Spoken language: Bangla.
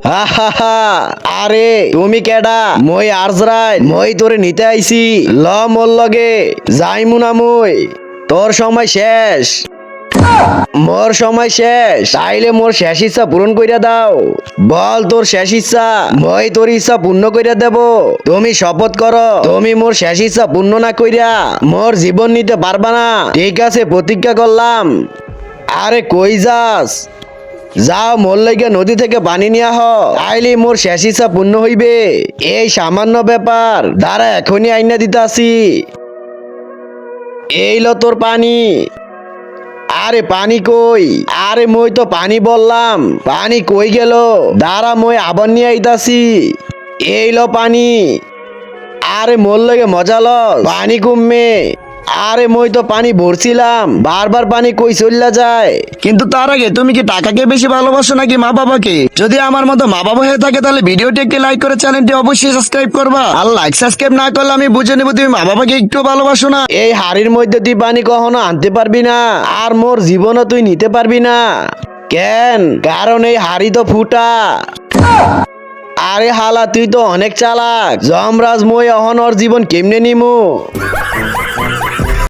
হাহাহা, আরে তুমি কেডা? মই আরজরাই, মই তোরে নিতে আইছি। ল মোর লগে যাইমু না মই। তোর সময় শেষ। মোর সময় শেষ, তাইলে মোর শেষ ইচ্ছা পূরণ কইরা দাও। বল তোর শেষ ইচ্ছা, মই তোর ইচ্ছা পূর্ণ কইরা দেব। তুমি শপথ করো, তুমি মোর শেষ ইচ্ছা পূর্ণ না কইরা মোর জীবন নিতে পারবা না। ঠিক আছে, প্রতিজ্ঞা করলাম। আরে কই যাস? যাও, মোর লাইগা নদী থেকে পানি নিয়ে আহ, তাইলে মোর শেষ ইচ্ছা পূর্ণ হইবে। এই সামান্য ব্যাপার, দাঁড়া এখনই আইনা দিতাছি। এই ল তোর পানি। আরে পানি কই? আরে মই তো পানি বললাম, পানি কই গেল? দাঁড়া, মই আবার নিয়ে আইতাছি। এই ল পানি। আরে মোর লগে মজা ল, পানি কমবে। আরে মই তো পানি ভরছিলাম, বারবার পানি কই চললা যায়। কিন্তু তার আগে তুমি কি টাকাকে বেশি ভালোবাসো নাকি মা বাবাকে? যদি আমার মতো মা বাবা হয়ে থাকে তাহলে ভিডিওটি একটি লাইক করে চ্যানেলটি অবশ্যই সাবস্ক্রাইব করবা। আর লাইক সাবস্ক্রাইব না করলে আমি বুঝে নেবো তুমি মা বাবাকে একটু ভালোবাসো না। এই হাড়ির মধ্যে তুই পানি কখনো আনতে পারবি না, আর মোর জীবনও তুই নিতে পারবি না। কেন? কারণ এই হাড়ি তো ফুটা। আরে হালা, তুই তো অনেক চালাক। যমরাজ, মই অহন ওর জীবন কেমনে নিমু?